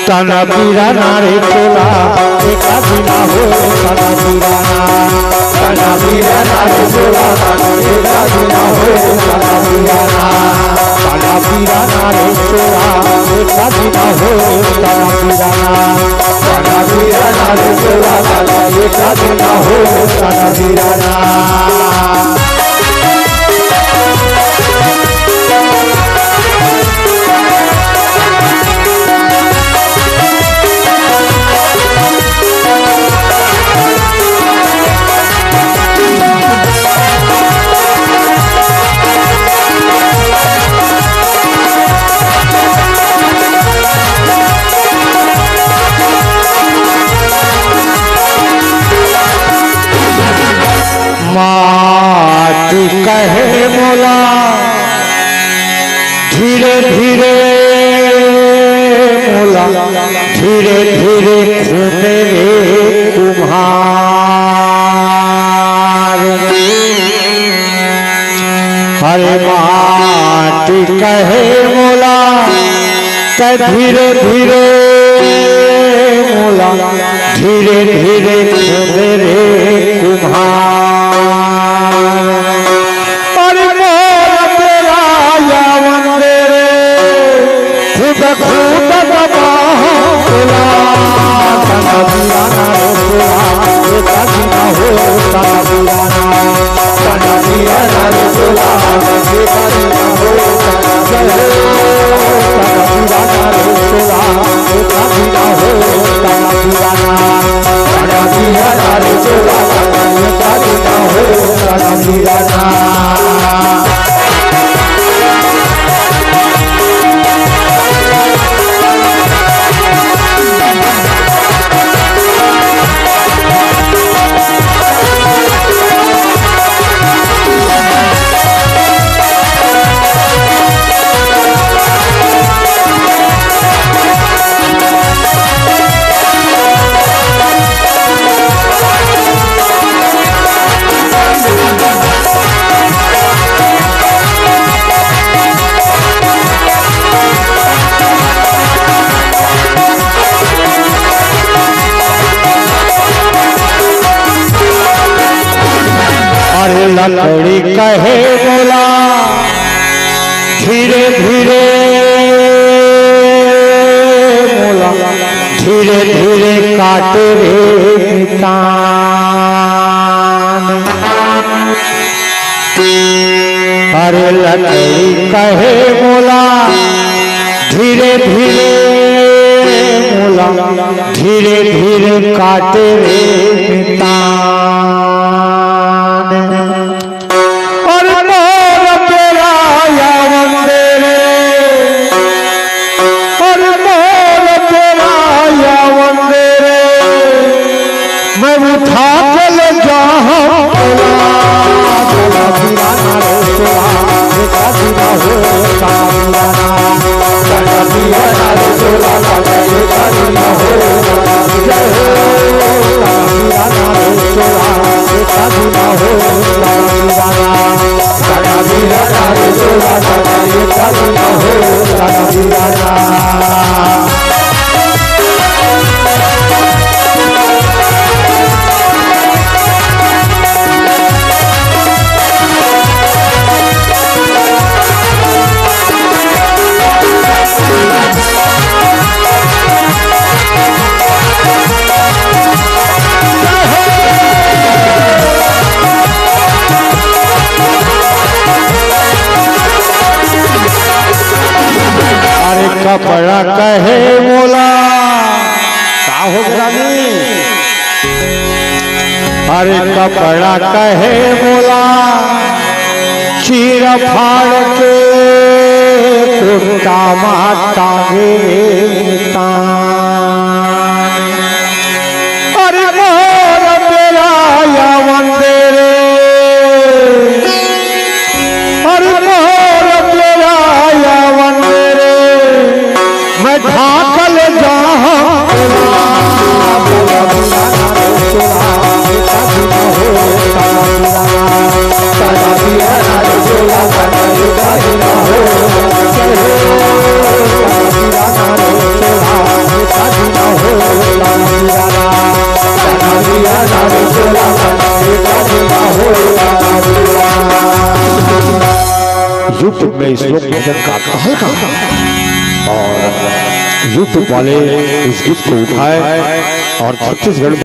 ताना पीराना रे चोला एका दिना हो ताना पीराना ताना पीराना रे चोला एका दिना हो ताना पीराना ताना पीराना रे चोला एका दिना हो ताना पीराना ताना पीराना रे चोला एका दिना हो ताना पीराना माटी कहे मोला धीरे धीरे मोला धीरे धीरे खूने रे कुम्हार हरे माटी कहे मोला धीरे धीरे मोला धीरे धीरे खूने रे कुम्हार लकड़ी कहे बोला धीरे धीरे बोला धीरे धीरे काटे रे नितान अरे लकड़ी कहे बोला धीरे धीरे बोला धीरे धीरे काटे रे नितान कपड़ा कहे बोला साहू रानी अरे कपड़ा कहे बोला चीर फाड़ के कुर्ता माता गे अरे मोर तेरा या मंदिरे अरे मोर तेरा या मंदिरे मैं ढाकल जा नारे चोला काना एक जीना हो काना दीवाना। यूट्यूब में इस लोक भजन का हल्का और यूट्यूब वाले इस गीत को उठाए और छत्तीसगढ़